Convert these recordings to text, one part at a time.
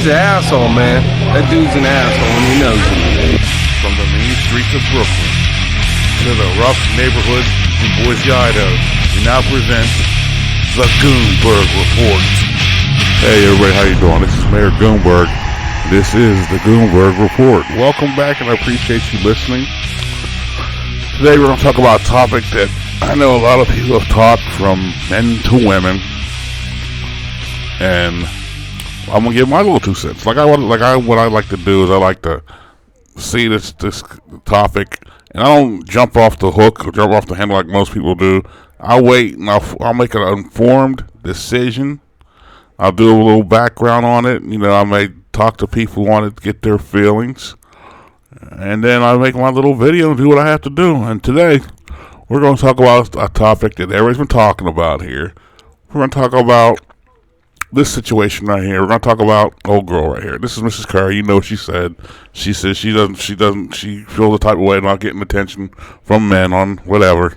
He's an asshole, man. That dude's an asshole and he knows it. From the mean streets of Brooklyn to the rough neighborhoods in Boise, Idaho, we now present the Goonberg Report. Hey everybody, how you doing? This is Mayor Goonberg. This is the Goonberg Report. Welcome back, and I appreciate you listening. Today we're going to talk about a topic that I know a lot of people have talked from men to women, and I'm gonna give my little 2 cents. What I like to do is I like to see this topic, and I don't jump off the hook or jump off the handle like most people do. I'll wait and I'll make an informed decision. I'll do a little background on it. You know, I may talk to people who want to get their feelings, and then I make my little video and do what I have to do. And today we're going to talk about a topic that everybody's been talking about here. We're going to talk about this situation right here. We're going to talk about old girl right here. This is Mrs. Curry. You know what she said. She says she feels the type of way not getting attention from men on whatever.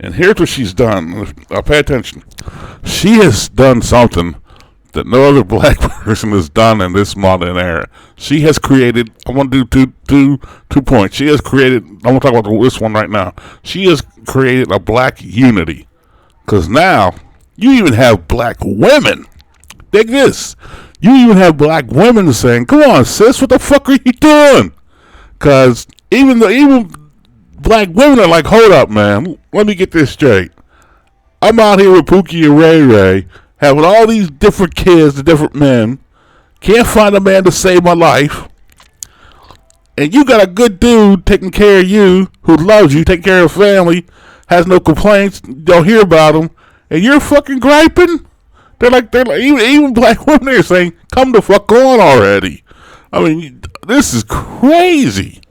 And here's what she's done. Pay attention. She has done something that no other black person has done in this modern era. She has created, I want to do two points. She has created, I'm going to talk about this one right now. She has created a black unity. Because now, you even have black women. Dig this. You even have black women saying, come on, sis, what the fuck are you doing? Because even black women are like, hold up, man. Let me get this straight. I'm out here with Pookie and Ray Ray, having all these different kids, the different men. Can't find a man to save my life. And you got a good dude taking care of you, who loves you, taking care of your family, has no complaints, don't hear about him. And you're fucking griping? They're like even black women are saying, come the fuck on already. I mean, this is crazy.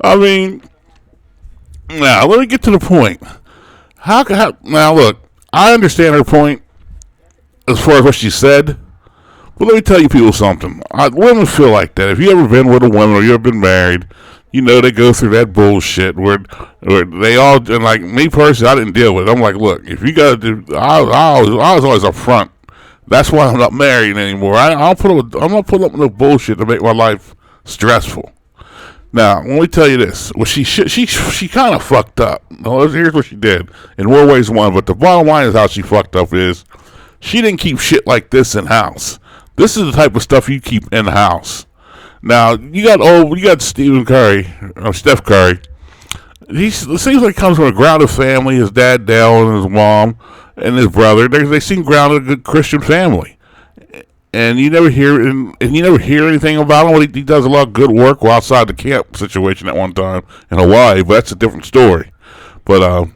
I mean, now let me get to the point. Now look, I understand her point as far as what she said, but let me tell you people something. Women feel like that. If you ever been with a woman or you ever been married, you know they go through that bullshit where they all, and like me personally, I didn't deal with it. I'm like, look, if you got to do, I was always up front. That's why I'm not married anymore. I'm not putting up with no bullshit to make my life stressful. Now, let me tell you this. Well, she kind of fucked up. Here's what she did. In more ways than one, but the bottom line is how she fucked up is she didn't keep shit like this in house. This is the type of stuff you keep in house. Now, you got Steph Curry. It seems like he comes from a grounded family. His dad, Dale, and his mom, and his brother. They seem grounded, a good Christian family. And you never hear anything about him. He does a lot of good work outside the camp situation at one time in Hawaii, but that's a different story. But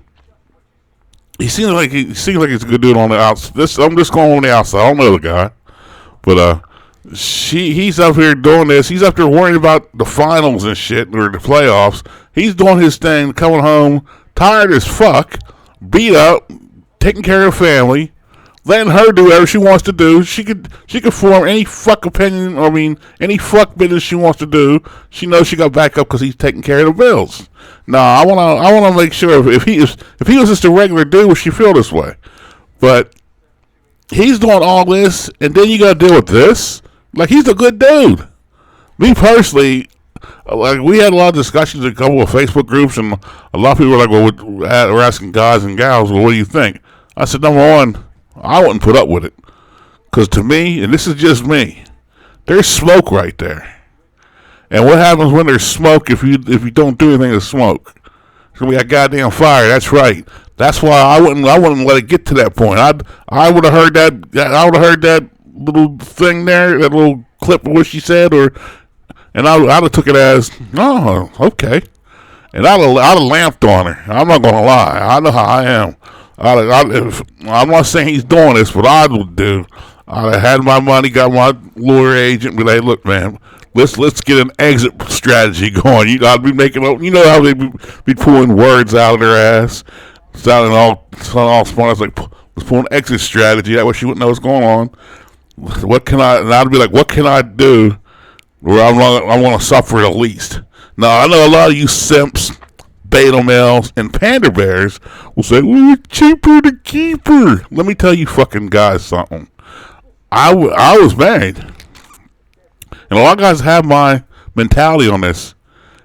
he seems like he's a good dude on the outside. I'm just going on the outside. I don't know the guy, but he's up here doing this. He's up there worrying about the finals and shit or the playoffs. He's doing his thing, coming home tired as fuck, beat up, taking care of family. Letting her do whatever she wants to do. She could form any fuck opinion. I mean, any fuck business she wants to do. She knows she got back up because he's taking care of the bills. Now, I wanna make sure if he was just a regular dude, would she feel this way? But he's doing all this, and then you got to deal with this. Like, he's a good dude. Me personally, like, we had a lot of discussions in a couple of Facebook groups, and a lot of people were like, well, we're asking guys and gals, well, what do you think? I said, number one, I wouldn't put up with it. Because to me, and this is just me, there's smoke right there. And what happens when there's smoke if you don't do anything to smoke? It's going to be a goddamn fire. That's right. That's why I wouldn't let it get to that point. I would have heard that little thing there, that little clip of what she said, and I'd have took it as, oh, okay. And I'd have lamped on her. I'm not going to lie. I know how I am. I'm not saying he's doing this, but I would do. I'd have had my money, got my lawyer agent, be like, look, man, let's get an exit strategy going. I'd be making up, you know how they be pulling words out of their ass, sounding all smart. I was like, let's pull an exit strategy. That way she wouldn't know what's going on. And I'd be like, what can I do where I'm going to suffer the least? Now, I know a lot of you simps, beta males, and panda bears will say, well, it's cheaper to keep her. Let me tell you fucking guys something. I was married, and a lot of guys have my mentality on this.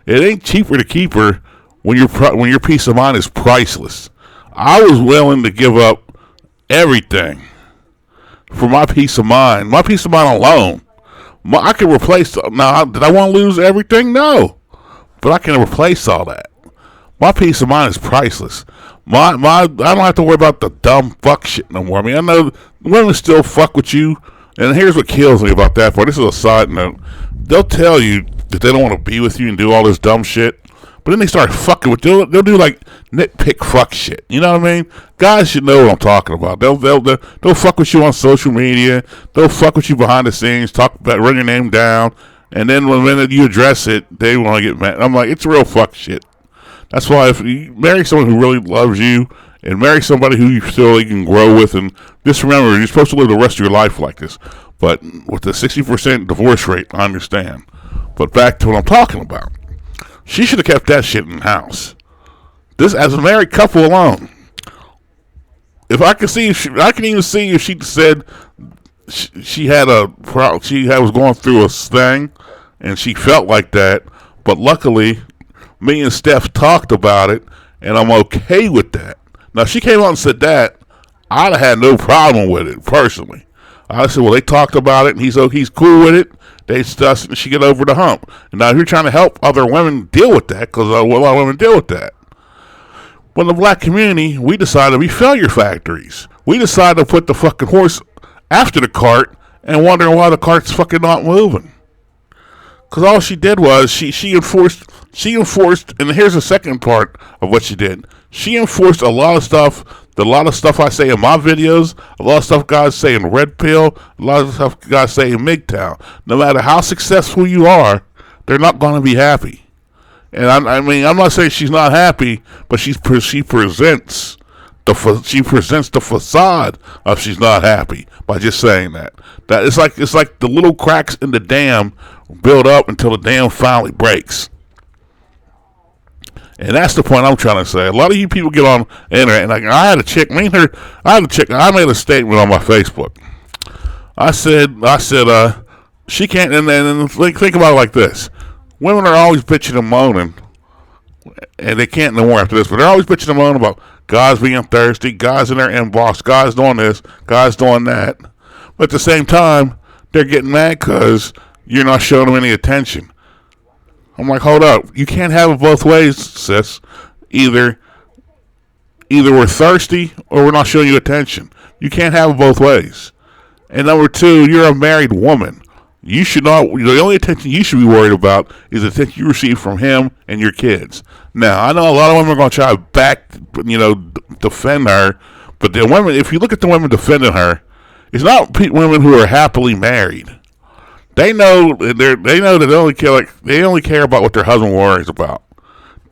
It ain't cheaper to keep her when your peace of mind is priceless. I was willing to give up everything for my peace of mind. My peace of mind alone. I can replace. Now, did I want to lose everything? No, but I can replace all that. My peace of mind is priceless. I don't have to worry about the dumb fuck shit no more. I mean, I know women still fuck with you, and here's what kills me about that part. This is a side note. They'll tell you that they don't want to be with you and do all this dumb shit, but then they start fucking with you. They'll do like nitpick fuck shit. You know what I mean? Guys should know what I'm talking about. They'll fuck with you on social media. They'll fuck with you behind the scenes, talk about, run your name down, and then when you address it, they want to get mad. I'm like, it's real fuck shit. That's why if you marry someone who really loves you and marry somebody who you feel you can grow with, and just remember, you're supposed to live the rest of your life like this. But with the 60% divorce rate, I understand. But back to what I'm talking about. She should have kept that shit in the house. This, as a married couple alone. If I can see, I can even see if she said she was going through a thing, and she felt like that. But luckily, me and Steph talked about it, and I'm okay with that. Now, if she came out and said that, I'd have had no problem with it, personally. I said, well, they talked about it, and he's cool with it. They discussed it, and she get over the hump. And now, if you're trying to help other women deal with that, because a lot of women deal with that. But in the black community, we decided to be failure factories. We decided to put the fucking horse after the cart and wondering why the cart's fucking not moving. Because all she did was she enforced, and here's the second part of what she did. She enforced a lot of stuff I say in my videos, a lot of stuff guys say in Red Pill, a lot of stuff guys say in Mgtow. No matter how successful you are, they're not going to be happy. And I mean, I'm not saying she's not happy, but she presents the facade of she's not happy by just saying that. That it's like the little cracks in the dam build up until the dam finally breaks. And that's the point I'm trying to say. A lot of you people get on the internet, and I had a chick, I made a statement on my Facebook. I said, she can't, and think about it like this. Women are always bitching and moaning, and they can't no more after this, but they're always bitching and moaning about guys being thirsty, guys in their inbox, guys doing this, guys doing that. But at the same time, they're getting mad because you're not showing them any attention. I'm like, hold up. You can't have it both ways, sis. Either we're thirsty or we're not showing you attention. You can't have it both ways. And number two, you're a married woman. You should not. The only attention you should be worried about is the attention you receive from him and your kids. Now, I know a lot of women are going to try to defend her. But the women, if you look at the women defending her, it's not women who are happily married. They know that they only care about what their husband worries about.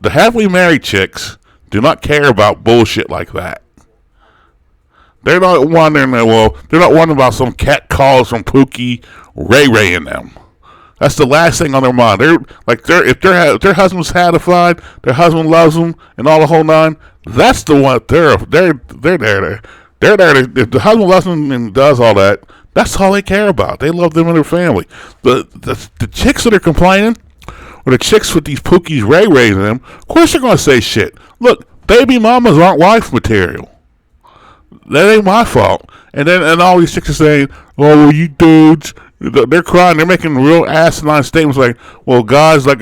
The happily married chicks do not care about bullshit like that. They're not wondering about some cat calls from Pookie Ray in them. That's the last thing on their mind. If their husband's satisfied, their husband loves them, and all the whole nine. That's the one they're there. They're there. If the husband loves them and does all that, that's all they care about. They love them and their family. The chicks that are complaining, or the chicks with these Pookies Ray in them, of course they're going to say shit. Look, baby mamas aren't wife material. That ain't my fault. And all these chicks are saying, "Oh, well, you dudes," they're crying. They're making real asinine statements like, "Well, guys like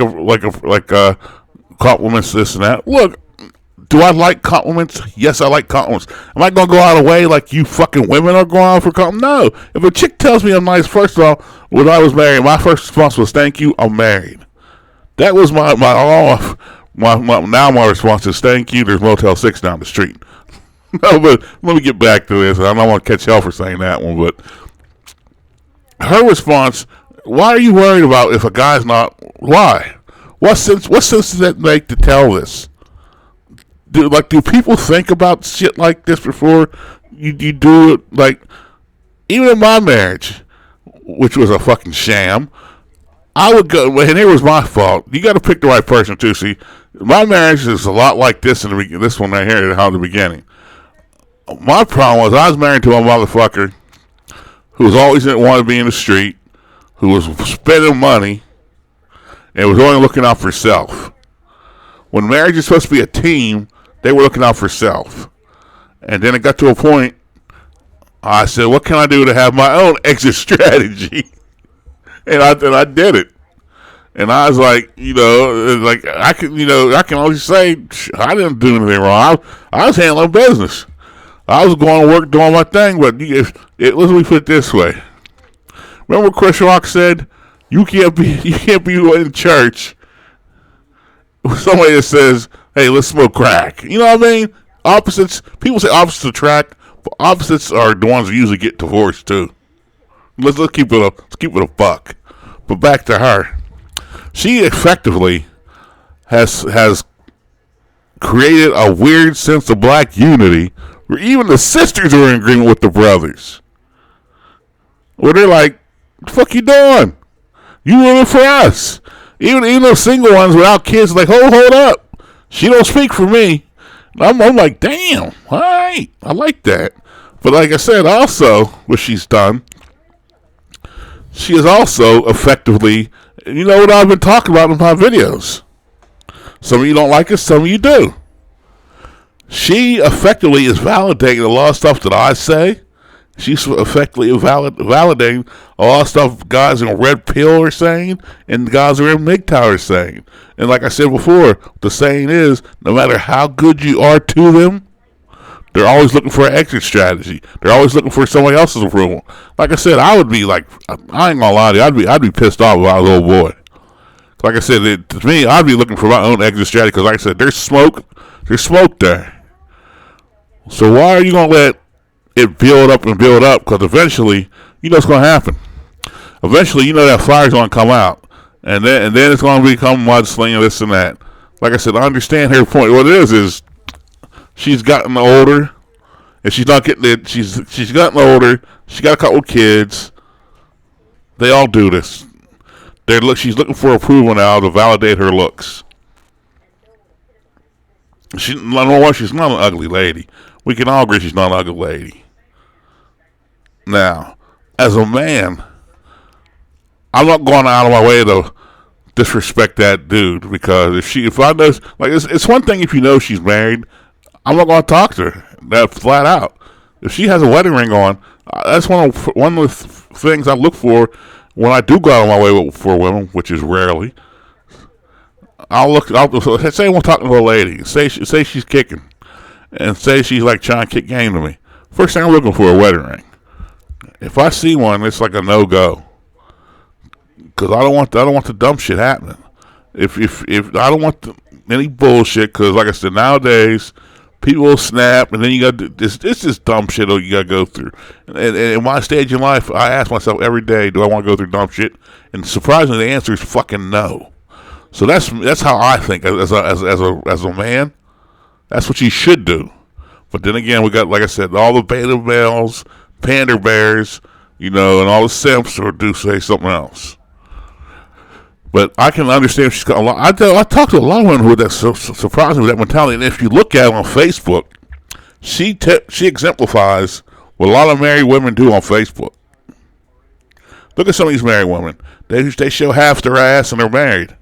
compliments this and that." Look, do I like compliments? Yes, I like compliments. Am I going to go out of the way like you fucking women are going out for compliments? No. If a chick tells me I'm nice, first of all, when I was married, my first response was, "Thank you, I'm married." That was my response is, "Thank you, there's Motel 6 down the street." No, but let me get back to this. I don't want to catch hell for saying that one, but her response, why are you worried about if a guy's not, why? What sense does that make to tell this? Do people think about shit like this before you do it? Like, even in my marriage, which was a fucking sham, I would go, and here was my fault. You got to pick the right person too. See, my marriage is a lot like this this one right here at the beginning. My problem was I was married to a motherfucker who was always wanted to be in the street, who was spending money, and was only looking out for self. When marriage is supposed to be a team, they were looking out for self. And then it got to a point, I said, what can I do to have my own exit strategy? And I did it. And I was like, like I can only say I didn't do anything wrong. I was handling business. I was going to work doing my thing. But let me put it this way. Remember what Chris Rock said? You can't be in church with somebody that says, "Hey, let's smoke crack." You know what I mean? Opposites. People say opposites attract, but opposites are the ones that usually get divorced too. Let's keep it a buck. But back to her. She effectively has created a weird sense of black unity where even the sisters are in agreement with the brothers. Where they're like, "What the fuck you doing? You running for us?" Even those single ones without kids, like, hold up. She don't speak for me. I'm like, damn, all right, I like that. But like I said, also, what she's done, she is also effectively, you know what I've been talking about in my videos. Some of you don't like it, some of you do. She effectively is validating a lot of stuff that I say. She's effectively validating a lot of stuff guys in Red Pill are saying and guys who are in Mgtow are saying. And like I said before, the saying is, no matter how good you are to them, they're always looking for an exit strategy. They're always looking for somebody else's approval. Like I said, I would be like, I ain't gonna lie to you, I'd be pissed off if I was a little boy. Like I said, to me, I'd be looking for my own exit strategy because, like I said, there's smoke there. So why are you gonna let it build up? Because eventually, you know what's gonna happen. Eventually, you know that fire's gonna come out, and then it's gonna become mudslinging, this and that. Like I said, I understand her point. What it is she's gotten older, and she's not getting it. She's gotten older. She got a couple kids. They all do this. She's looking for approval now to validate her looks. Number one, she's not an ugly lady. We can all agree she's not an ugly lady. Now, as a man, I'm not going out of my way to disrespect that dude, because if I know, like, it's one thing if you know she's married. I'm not going to talk to her that flat out. If she has a wedding ring on, that's one of the things I look for when I do go out of my way for women, which is rarely. I'll say I'm talking to a lady, say she's kicking, and say she's like trying to kick game to me. First thing I'm looking for a wedding ring. If I see one, it's like a no-go, because I don't want the dumb shit happening. If I don't want any bullshit, because like I said, nowadays people will snap, and then you got this dumb shit you got to go through. And in my stage in life, I ask myself every day, do I want to go through dumb shit? And surprisingly, the answer is fucking no. So that's how I think as a man. That's what you should do. But then again, we got, like I said, all the beta males, pander bears, and all the simps who do say something else. But I can understand if she's got a lot. I talk to a lot of women who are that surprising with that mentality. And if you look at it on Facebook, she exemplifies what a lot of married women do on Facebook. Look at some of these married women. They show half their ass and they're married.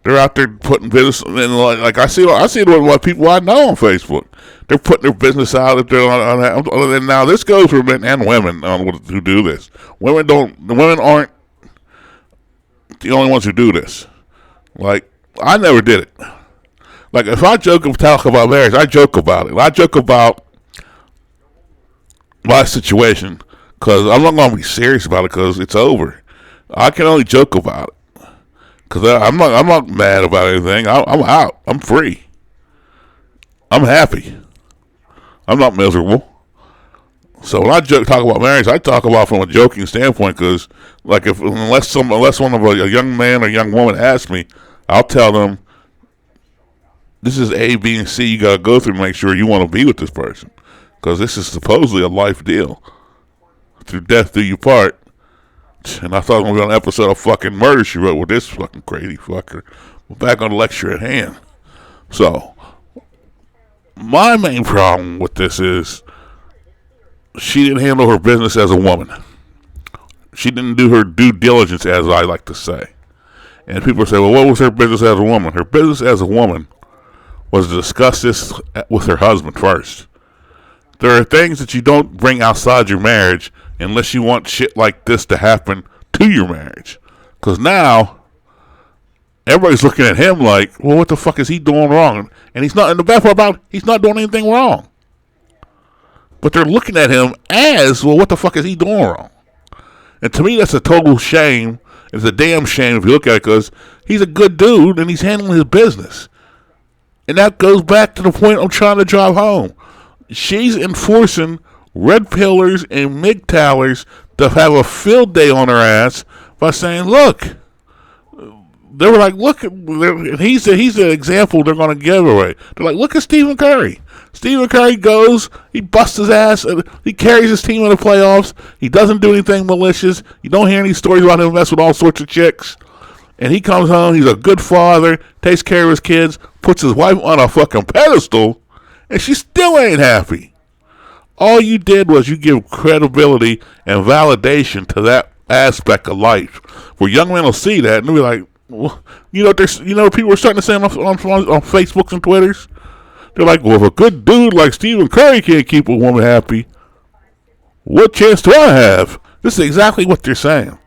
They're out there putting business, and like I see it with what people I know on Facebook. They're putting their business out there on that. And now this goes for men and women who do this. Women aren't the only ones who do this. Like, I never did it. Like, if I talk about marriage, I joke about it. I joke about my situation because I'm not going to be serious about it because it's over. I can only joke about it. Because I'm not mad about anything. I'm out. I'm free. I'm happy. I'm not miserable. So when I talk about marriage, I talk about from a joking standpoint. Because like unless one of a young man or young woman asks me, I'll tell them this is A, B, and C you got to go through to make sure you want to be with this person. Because this is supposedly a life deal. Through death do you part. And I thought it was going to be on an episode of fucking Murder, She Wrote with this fucking crazy fucker. We're back on the lecture at hand. So, my main problem with this is she didn't handle her business as a woman. She didn't do her due diligence, as I like to say. And people say, well, what was her business as a woman? Her business as a woman was to discuss this with her husband first. There are things that you don't bring outside your marriage unless you want shit like this to happen to your marriage. Because now, everybody's looking at him like, well, what the fuck is he doing wrong? And he's not, and the best part about, he's not doing anything wrong. But they're looking at him as, well, what the fuck is he doing wrong? And to me, that's a total shame. It's a damn shame if you look at it, because he's a good dude and he's handling his business. And that goes back to the point I'm trying to drive home. She's enforcing red pillars and Mgtowers to have a field day on her ass by saying, look, they were like, look, he's the example they're going to give away. They're like, look at Stephen Curry. Stephen Curry goes, he busts his ass, he carries his team in the playoffs. He doesn't do anything malicious. You don't hear any stories about him messing with all sorts of chicks. And he comes home, he's a good father, takes care of his kids, puts his wife on a fucking pedestal, and she still ain't happy. All you did was you give credibility and validation to that aspect of life, where young men will see that and they'll be like, well, people are starting to say on Facebooks and Twitters. They're like, well, if a good dude like Stephen Curry can't keep a woman happy, what chance do I have? This is exactly what they're saying.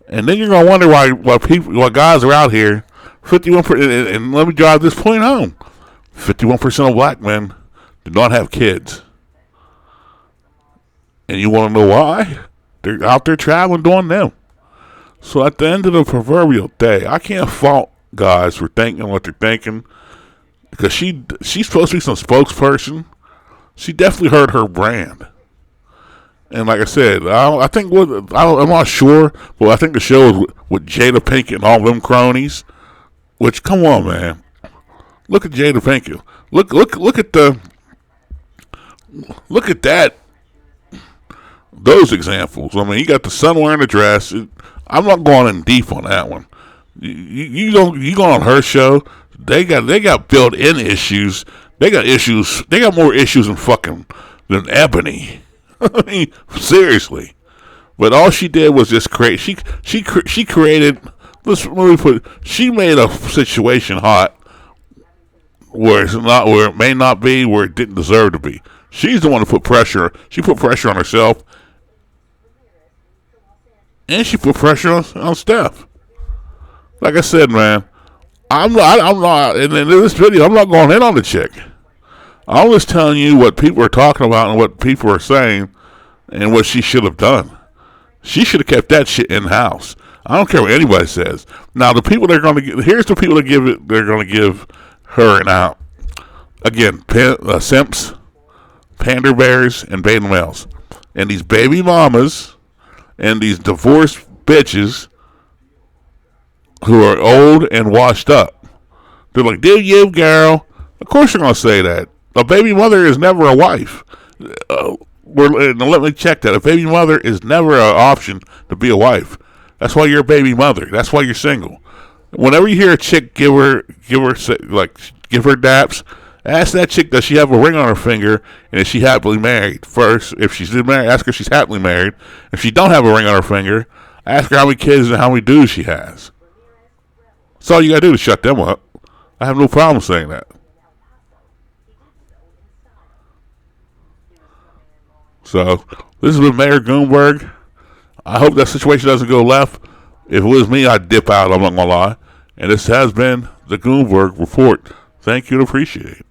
And then you're gonna wonder why guys are out here. 51%, and let me drive this point home. 51% of black men do not have kids. And you want to know why? They're out there traveling doing them. So at the end of the proverbial day, I can't fault guys for thinking what they're thinking, because she's supposed to be some spokesperson. She definitely hurt her brand. And like I said, I'm not sure, but I think the show was with Jada Pinkett and all them cronies. Which, come on, man, look at Jada Pinkett. Look at that. Those examples. I mean, you got the son wearing a dress. I'm not going in deep on that one. You go on her show. They got built-in issues. They got issues. They got more issues than Ebony. I mean, seriously. But all she did was just create. She created. She made a situation hot where it may not be, where it didn't deserve to be. She's the one who put pressure. She put pressure on herself, and she put pressure on Steph. Like I said, man, I'm not. And in this video, I'm not going in on the chick. I'm just telling you what people are talking about and what people are saying, and what she should have done. She should have kept that shit in house. I don't care what anybody says. Now, the people they're going to give, here's the people that give it. They're going to give her an out. Again, simps, pander bears, and beta males, and these baby mamas, and these divorced bitches who are old and washed up. They're like, "Do you, girl?" Of course you're going to say that. A baby mother is never a wife. Let me check that. A baby mother is never an option to be a wife. That's why you're a baby mother. That's why you're single. Whenever you hear a chick give her daps, ask that chick, does she have a ring on her finger, and is she happily married? First, if she's married, ask her if she's happily married. If she don't have a ring on her finger, ask her how many kids and how many dudes she has. That's all you gotta do to shut them up. I have no problem saying that. So, this has been Mayor Goonberg. I hope that situation doesn't go left. If it was me, I'd dip out, I'm not going to lie. And this has been the Goonberg Report. Thank you and appreciate it.